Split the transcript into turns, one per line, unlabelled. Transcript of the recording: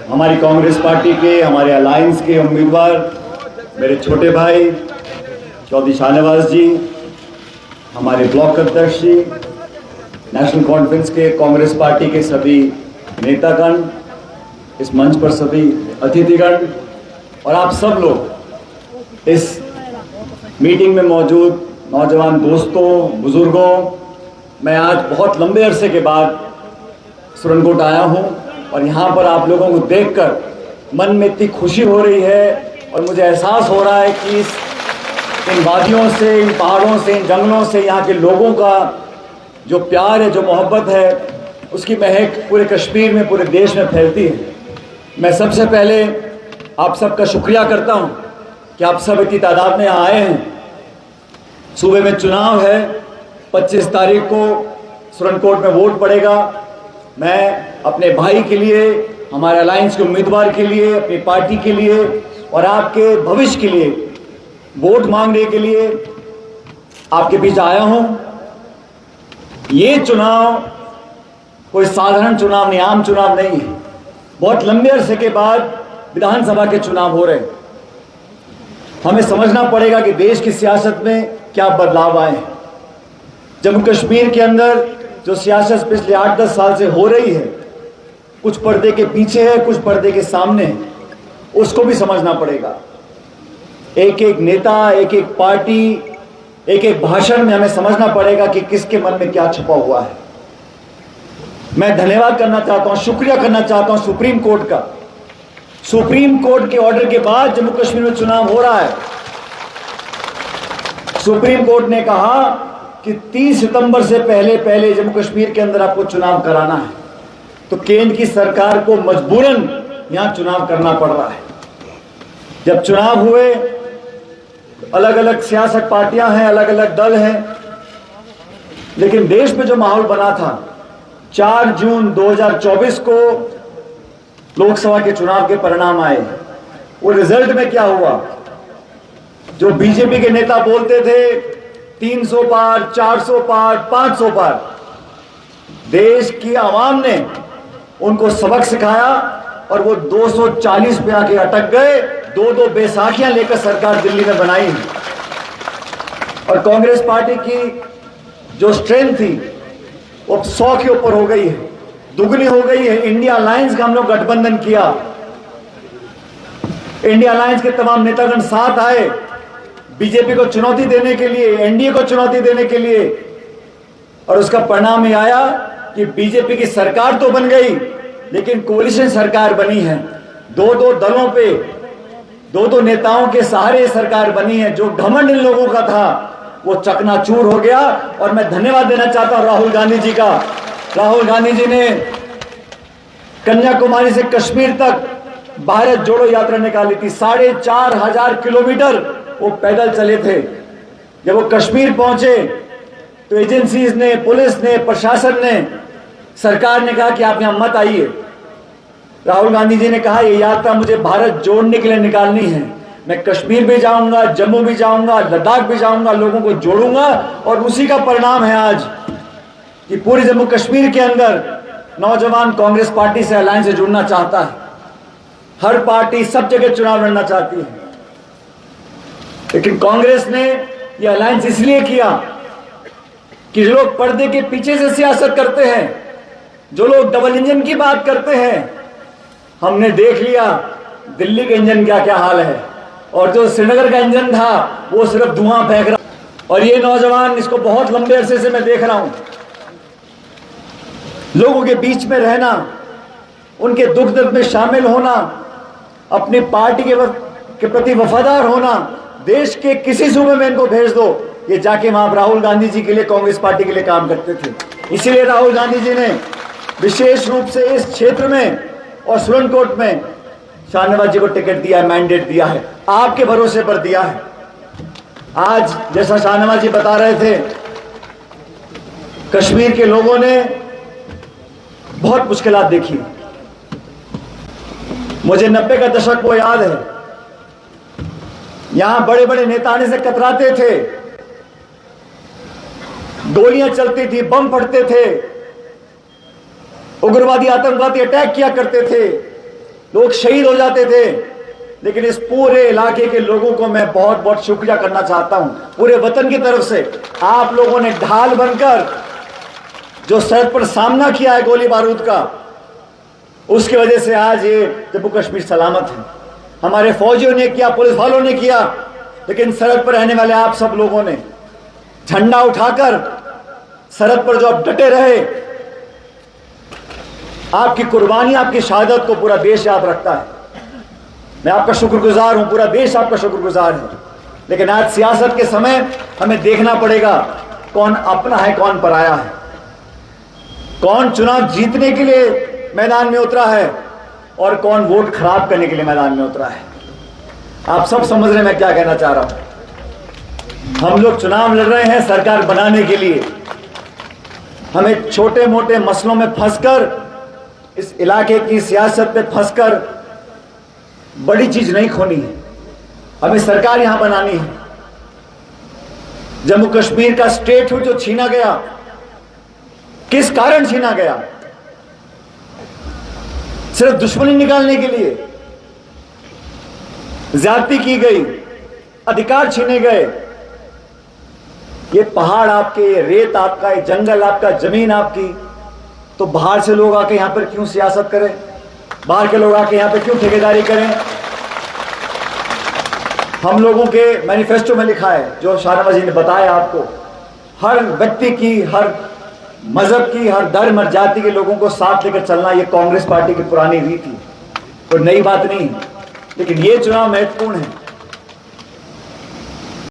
हमारी कांग्रेस पार्टी के, हमारे अलायंस के उम्मीदवार मेरे छोटे भाई चौधरी शाहनवाज जी, हमारे ब्लॉक अध्यक्ष जी, नेशनल कॉन्फ्रेंस के कांग्रेस पार्टी के सभी नेतागण, इस मंच पर सभी अतिथिगण और आप सब लोग इस मीटिंग में मौजूद नौजवान दोस्तों, बुजुर्गों, मैं आज बहुत लंबे अरसे के बाद सुरनकोट आया हूं और यहां पर आप लोगों को देखकर मन में इतनी खुशी हो रही है और मुझे एहसास हो रहा है कि इन वादियों से, इन पहाड़ों से, इन जंगलों से यहाँ के लोगों का जो प्यार है, जो मोहब्बत है, उसकी महक पूरे कश्मीर में, पूरे देश में फैलती है। मैं सबसे पहले आप सबका शुक्रिया करता हूँ कि आप सब इतनी तादाद में यहाँ आए हैं। सूबे में चुनाव है, 25 तारीख को सुरनकोट में वोट पड़ेगा। मैं अपने भाई के लिए, हमारे अलायंस के उम्मीदवार के लिए, अपनी पार्टी के लिए और आपके भविष्य के लिए वोट मांगने के लिए आपके बीच आया हूं। ये चुनाव कोई साधारण चुनाव नहीं, आम चुनाव नहीं है। बहुत लंबे अरसे के बाद विधानसभा के चुनाव हो रहे हैं। हमें समझना पड़ेगा कि देश की सियासत में क्या बदलाव आए हैं। जम्मू कश्मीर के अंदर जो सियासत पिछले 8-10 साल से हो रही है, कुछ पर्दे के पीछे है, कुछ पर्दे के सामने है, उसको भी समझना पड़ेगा। एक एक नेता, एक एक पार्टी, एक एक भाषण में हमें समझना पड़ेगा कि किसके मन में क्या छुपा हुआ है। मैं धन्यवाद करना चाहता हूं, शुक्रिया करना चाहता हूं सुप्रीम कोर्ट का। सुप्रीम कोर्ट के ऑर्डर के बाद जम्मू कश्मीर में चुनाव हो रहा है। सुप्रीम कोर्ट ने कहा कि 30 सितंबर से पहले जम्मू कश्मीर के अंदर आपको चुनाव कराना है, तो केंद्र की सरकार को मजबूरन यहां चुनाव करना पड़ रहा है। जब चुनाव हुए, अलग अलग सियासत पार्टियां हैं, अलग अलग दल हैं, लेकिन देश में जो माहौल बना था, 4 जून 2024 को लोकसभा के चुनाव के परिणाम आए। वो रिजल्ट में क्या हुआ? जो बीजेपी के नेता बोलते थे 300 पार, 400 पार, 500 पार, देश की आवाम ने उनको सबक सिखाया और वो 240 पे आके अटक गए। 2-2 बैसाखियां लेकर सरकार दिल्ली में बनाई और कांग्रेस पार्टी की जो स्ट्रेंथ थी वो 100 के ऊपर हो गई है, दुगनी हो गई है। इंडिया अलायंस का हम लोग गठबंधन किया, इंडिया अलायंस के तमाम नेतागण साथ आए बीजेपी को चुनौती देने के लिए, एनडीए को चुनौती देने के लिए, और उसका परिणाम ये आया कि बीजेपी की सरकार तो बन गई, लेकिन कोalition सरकार बनी है। 2-2 दलों पे, 2-2 नेताओं के सहारे सरकार बनी है। जो घमंड इन लोगों का था वो चकनाचूर हो गया। और मैं धन्यवाद देना चाहता हूं राहुल गांधी जी का। राहुल गांधी जी ने कन्याकुमारी से कश्मीर तक भारत जोड़ो यात्रा निकाली थी। 4,500 किलोमीटर वो पैदल चले थे। जब वो कश्मीर पहुंचे तो एजेंसीज ने, पुलिस ने, प्रशासन ने, सरकार ने कहा कि आप यहां मत आइए। राहुल गांधी जी ने कहा ये यात्रा मुझे भारत जोड़ने के लिए निकालनी है। मैं कश्मीर भी जाऊंगा, जम्मू भी जाऊंगा, लद्दाख भी जाऊंगा, लोगों को जोड़ूंगा। और उसी का परिणाम है आज कि पूरे जम्मू कश्मीर के अंदर नौजवान कांग्रेस पार्टी से, अलायंस से जुड़ना चाहता है। हर पार्टी सब जगह चुनाव लड़ना चाहती है, लेकिन कांग्रेस ने यह अलायंस इसलिए किया कि जो लोग पर्दे के पीछे से सियासत करते हैं, जो लोग डबल इंजन की बात करते हैं, हमने देख लिया दिल्ली के इंजन क्या क्या हाल है, और जो श्रीनगर का इंजन था वो सिर्फ धुआं फेंक रहा। और ये नौजवान, इसको बहुत लंबे अरसे से मैं देख रहा हूं, लोगों के बीच में रहना, उनके दुख दर्द में शामिल होना, अपनी पार्टी के प्रति वफादार होना। देश के किसी सूबे में इनको भेज दो, ये जाके वहां राहुल गांधी जी के लिए, कांग्रेस पार्टी के लिए काम करते थे। इसीलिए राहुल गांधी जी ने विशेष रूप से इस क्षेत्र में और सुरनकोट में शाहनवाज जी को टिकट दिया है, मैंडेट दिया है, आपके भरोसे पर दिया है। आज जैसा शाहनवाज जी बता रहे थे, कश्मीर के लोगों ने बहुत मुश्किलात देखी। मुझे 90 का दशक वो याद है, यहां बड़े बड़े नेता आने से कतराते थे, गोलियां चलती थी, बम फटते थे, उग्रवादी आतंकवादी अटैक किया करते थे। लोग शहीद हो जाते थे, लेकिन इस पूरे इलाके के लोगों को मैं बहुत बहुत शुक्रिया करना चाहता हूं, पूरे वतन की तरफ से। आप लोगों ने ढाल बनकर जो सरहद पर सामना किया है गोली बारूद का, उसकी वजह से आज ये जम्मू कश्मीर सलामत है। हमारे फौजियों ने किया, पुलिस वालों ने किया, लेकिन सरहद पर रहने वाले आप सब लोगों ने झंडा उठाकर सरहद पर जो आप डटे रहे, आपकी कुर्बानी, आपकी शहादत को पूरा देश याद रखता है। मैं आपका शुक्रगुजार हूं, पूरा देश आपका शुक्रगुजार है। लेकिन आज सियासत के समय हमें देखना पड़ेगा कौन अपना है, कौन पराया है, कौन चुनाव जीतने के लिए मैदान में उतरा है और कौन वोट खराब करने के लिए मैदान में उतरा है। आप सब समझ रहे हैं मैं क्या कहना चाह रहा हूं। हम लोग चुनाव लड़ रहे हैं सरकार बनाने के लिए। हमें छोटे मोटे मसलों में फंसकर, इस इलाके की सियासत में फंसकर बड़ी चीज नहीं खोनी है। हमें सरकार यहां बनानी है। जम्मू कश्मीर का स्टेटहुड जो छीना गया, किस कारण छीना गया? सिर्फ दुश्मनी निकालने के लिए ज्यादती की गई, अधिकार छीने गए। ये पहाड़ आपके, ये रेत आपका, ये जंगल आपका, जमीन आपकी, तो बाहर से लोग आके यहां पर क्यों सियासत करें? बाहर के लोग आके यहां पर क्यों ठेकेदारी करें? हम लोगों के मैनिफेस्टो में लिखा है, जो शाहनवाज जी ने बताया आपको, हर व्यक्ति की, हर मजहब की, हर धर्म, हर जाति के लोगों को साथ लेकर चलना, ये कांग्रेस पार्टी की पुरानी रीत थी, कोई नई बात नहीं। लेकिन ये चुनाव महत्वपूर्ण है।